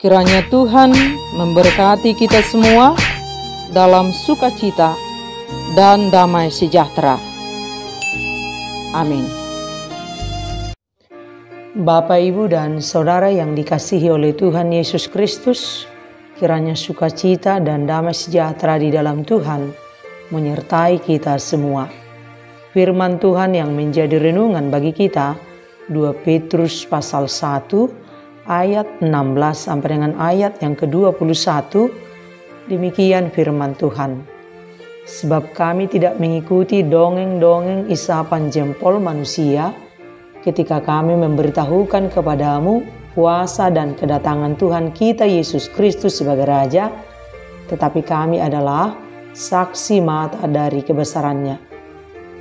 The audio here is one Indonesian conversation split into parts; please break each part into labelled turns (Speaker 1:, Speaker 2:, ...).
Speaker 1: Kiranya Tuhan memberkati kita semua dalam sukacita dan damai sejahtera. Amin. Bapak, Ibu, dan Saudara yang dikasihi oleh Tuhan Yesus Kristus, kiranya sukacita dan damai sejahtera di dalam Tuhan menyertai kita semua. Firman Tuhan yang menjadi renungan bagi kita, 2 Petrus pasal 1 ayat 16 sampai dengan ayat yang ke-21. Demikian firman Tuhan. Sebab kami tidak mengikuti dongeng-dongeng isapan jempol manusia ketika kami memberitahukan kepadamu kuasa dan kedatangan Tuhan kita Yesus Kristus sebagai Raja, tetapi kami adalah saksi mata dari kebesarannya.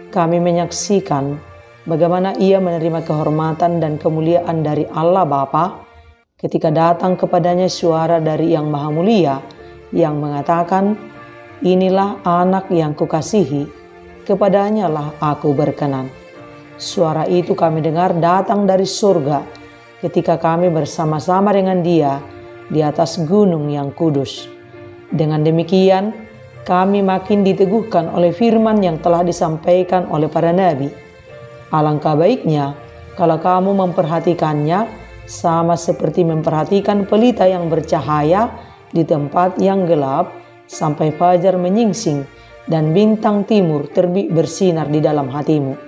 Speaker 1: Kami menyaksikan bagaimana Ia menerima kehormatan dan kemuliaan dari Allah Bapa ketika datang kepadanya suara dari Yang Maha Mulia yang mengatakan, "Inilah anak yang kukasihi, kepadanya lah aku berkenan." Suara itu kami dengar datang dari surga ketika kami bersama-sama dengan Dia di atas gunung yang kudus. Dengan demikian, kami makin diteguhkan oleh firman yang telah disampaikan oleh para nabi. Alangkah baiknya kalau kamu memperhatikannya sama seperti memperhatikan pelita yang bercahaya di tempat yang gelap sampai fajar menyingsing dan bintang timur terbit bersinar di dalam hatimu.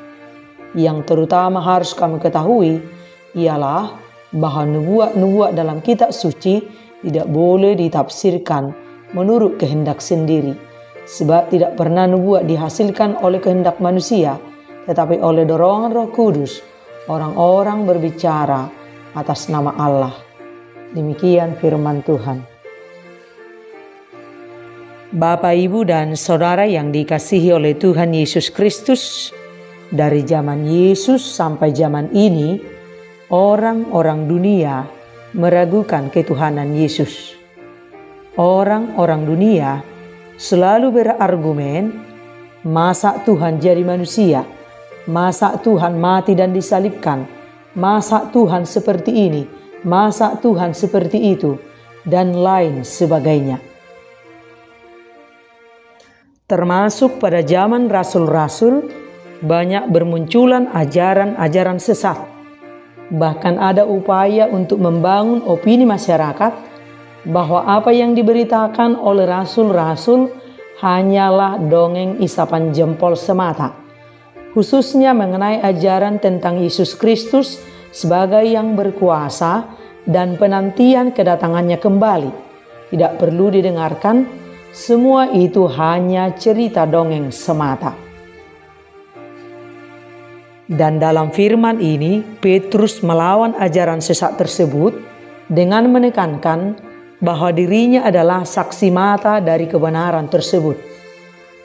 Speaker 1: Yang terutama harus kamu ketahui ialah bahwa nubuat-nubuat dalam kitab suci tidak boleh ditafsirkan menurut kehendak sendiri, sebab tidak pernah nubuat dihasilkan oleh kehendak manusia, tetapi oleh dorongan Roh Kudus orang-orang berbicara atas nama Allah. Demikian firman Tuhan. Bapak, Ibu, dan Saudara yang dikasihi oleh Tuhan Yesus Kristus, dari zaman Yesus sampai zaman ini, orang-orang dunia meragukan ketuhanan Yesus. Orang-orang dunia selalu berargumen, masa Tuhan jadi manusia? Masa Tuhan mati dan disalibkan? Masa Tuhan seperti ini? Masa Tuhan seperti itu? Dan lain sebagainya. Termasuk pada zaman rasul-rasul, banyak bermunculan ajaran-ajaran sesat. Bahkan ada upaya untuk membangun opini masyarakat bahwa apa yang diberitakan oleh rasul-rasul hanyalah dongeng isapan jempol semata, khususnya mengenai ajaran tentang Yesus Kristus sebagai yang berkuasa dan penantian kedatangannya kembali. Tidak perlu didengarkan, semua itu hanya cerita dongeng semata. Dan dalam firman ini, Petrus melawan ajaran sesat tersebut dengan menekankan bahwa dirinya adalah saksi mata dari kebenaran tersebut.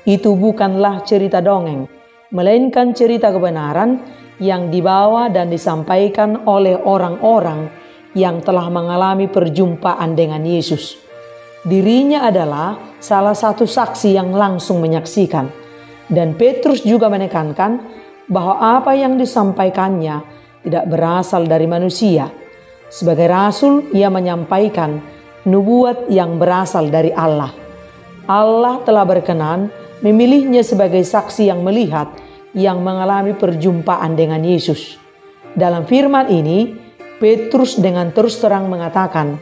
Speaker 1: Itu bukanlah cerita dongeng, melainkan cerita kebenaran yang dibawa dan disampaikan oleh orang-orang yang telah mengalami perjumpaan dengan Yesus. Dirinya adalah salah satu saksi yang langsung menyaksikan. Dan Petrus juga menekankan bahwa apa yang disampaikannya tidak berasal dari manusia. Sebagai rasul, ia menyampaikan nubuat yang berasal dari Allah. Allah telah berkenan memilihnya sebagai saksi yang melihat, yang mengalami perjumpaan dengan Yesus. Dalam firman ini, Petrus dengan terus terang mengatakan,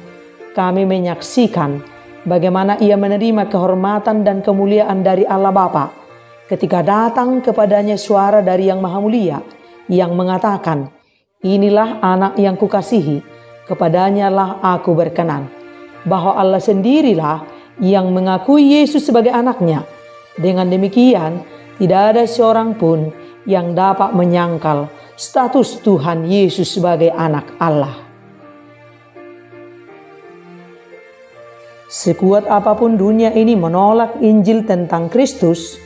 Speaker 1: kami menyaksikan bagaimana ia menerima kehormatan dan kemuliaan dari Allah Bapa ketika datang kepadanya suara dari Yang Maha Mulia yang mengatakan, inilah anak yang kukasihi, kepadanya lah aku berkenan. Bahwa Allah sendirilah yang mengakui Yesus sebagai anaknya. Dengan demikian, tidak ada seorang pun yang dapat menyangkal status Tuhan Yesus sebagai anak Allah. Sekuat apapun dunia ini menolak Injil tentang Kristus,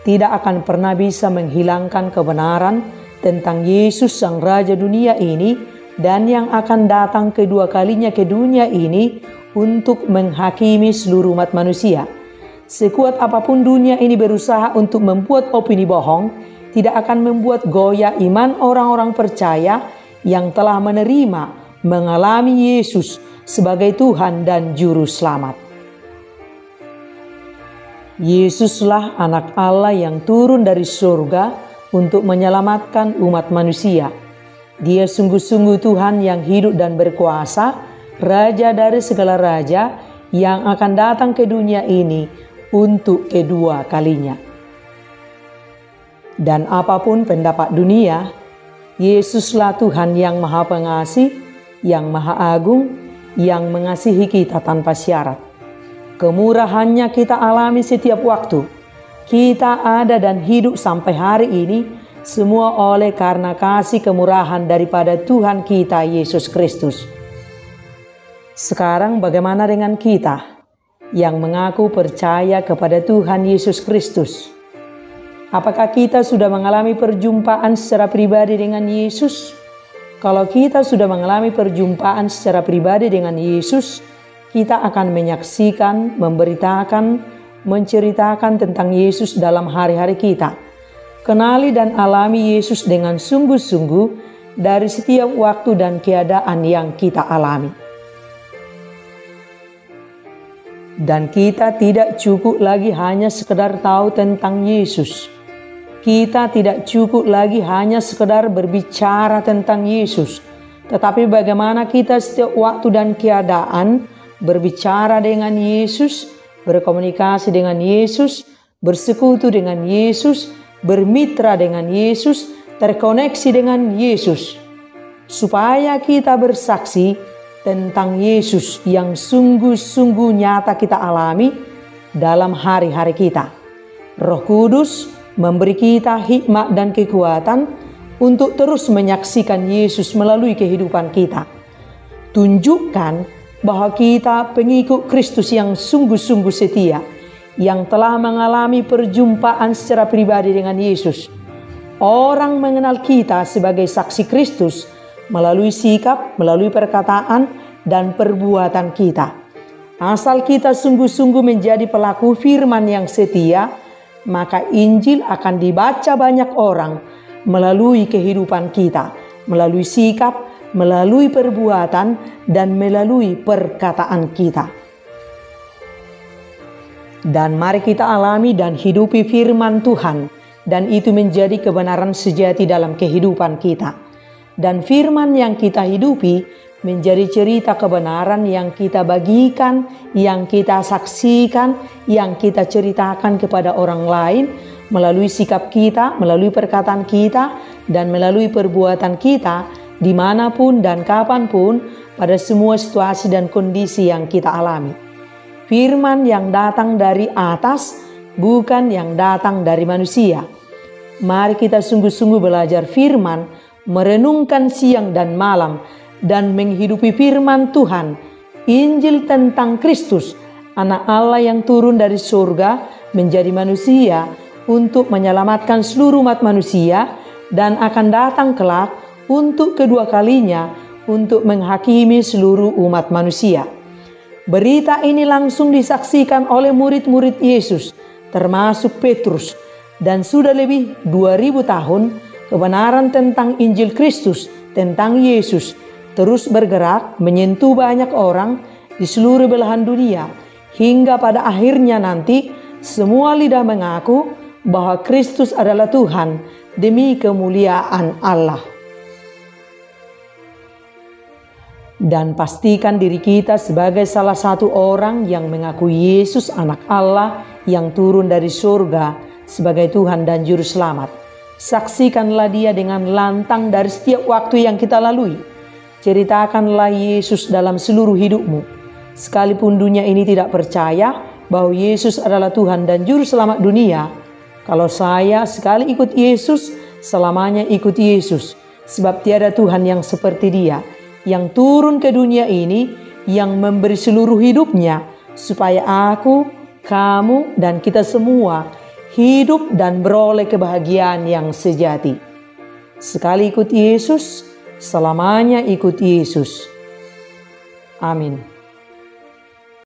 Speaker 1: tidak akan pernah bisa menghilangkan kebenaran tentang Yesus Sang Raja dunia ini dan yang akan datang kedua kalinya ke dunia ini untuk menghakimi seluruh umat manusia. Sekuat apapun dunia ini berusaha untuk membuat opini bohong, tidak akan membuat goyah iman orang-orang percaya yang telah menerima, mengalami Yesus sebagai Tuhan dan Juru Selamat. Yesuslah Anak Allah yang turun dari surga untuk menyelamatkan umat manusia. Dia sungguh-sungguh Tuhan yang hidup dan berkuasa, Raja dari segala raja yang akan datang ke dunia ini untuk kedua kalinya. Dan apapun pendapat dunia, Yesuslah Tuhan yang Maha Pengasih, yang Maha Agung, yang mengasihi kita tanpa syarat. Kemurahannya kita alami setiap waktu. Kita ada dan hidup sampai hari ini, semua oleh karena kasih kemurahan daripada Tuhan kita Yesus Kristus. Sekarang bagaimana dengan kita yang mengaku percaya kepada Tuhan Yesus Kristus? Apakah kita sudah mengalami perjumpaan secara pribadi dengan Yesus? Kalau kita sudah mengalami perjumpaan secara pribadi dengan Yesus, kita akan menyaksikan, memberitakan, menceritakan tentang Yesus dalam hari-hari kita. Kenali dan alami Yesus dengan sungguh-sungguh dari setiap waktu dan keadaan yang kita alami. Dan kita tidak cukup lagi hanya sekedar tahu tentang Yesus. Kita tidak cukup lagi hanya sekedar berbicara tentang Yesus. Tetapi bagaimana kita setiap waktu dan keadaan berbicara dengan Yesus, berkomunikasi dengan Yesus, bersekutu dengan Yesus, bermitra dengan Yesus, terkoneksi dengan Yesus. Supaya kita bersaksi tentang Yesus yang sungguh-sungguh nyata kita alami dalam hari-hari kita. Roh Kudus memberi kita hikmat dan kekuatan untuk terus menyaksikan Yesus melalui kehidupan kita. Tunjukkan bahwa kita pengikut Kristus yang sungguh-sungguh setia, yang telah mengalami perjumpaan secara pribadi dengan Yesus. Orang mengenal kita sebagai saksi Kristus melalui sikap, melalui perkataan, dan perbuatan kita. Asal kita sungguh-sungguh menjadi pelaku firman yang setia, maka Injil akan dibaca banyak orang melalui kehidupan kita, melalui sikap, melalui perbuatan, dan melalui perkataan kita. Dan mari kita alami dan hidupi firman Tuhan, dan itu menjadi kebenaran sejati dalam kehidupan kita. Dan firman yang kita hidupi menjadi cerita kebenaran yang kita bagikan, yang kita saksikan, yang kita ceritakan kepada orang lain melalui sikap kita, melalui perkataan kita, dan melalui perbuatan kita dimanapun dan kapanpun pada semua situasi dan kondisi yang kita alami. Firman yang datang dari atas, bukan yang datang dari manusia. Mari kita sungguh-sungguh belajar firman, merenungkan siang dan malam, dan menghidupi firman Tuhan, Injil tentang Kristus, Anak Allah yang turun dari surga menjadi manusia untuk menyelamatkan seluruh umat manusia, dan akan datang kelak untuk kedua kalinya untuk menghakimi seluruh umat manusia. Berita ini langsung disaksikan oleh murid-murid Yesus, termasuk Petrus, dan sudah lebih 2000 tahun kebenaran tentang Injil Kristus, tentang Yesus, terus bergerak menyentuh banyak orang di seluruh belahan dunia, hingga pada akhirnya nanti semua lidah mengaku bahwa Kristus adalah Tuhan demi kemuliaan Allah. Dan pastikan diri kita sebagai salah satu orang yang mengaku Yesus Anak Allah yang turun dari surga sebagai Tuhan dan Juru Selamat. Saksikanlah Dia dengan lantang dari setiap waktu yang kita lalui. Ceritakanlah Yesus dalam seluruh hidupmu. Sekalipun dunia ini tidak percaya bahwa Yesus adalah Tuhan dan Juru Selamat dunia, kalau saya sekali ikut Yesus, selamanya ikut Yesus. Sebab tiada Tuhan yang seperti Dia, yang turun ke dunia ini, yang memberi seluruh hidupnya, supaya aku, kamu, dan kita semua hidup dan beroleh kebahagiaan yang sejati. Sekali ikut Yesus, selamanya ikut Yesus. Amin.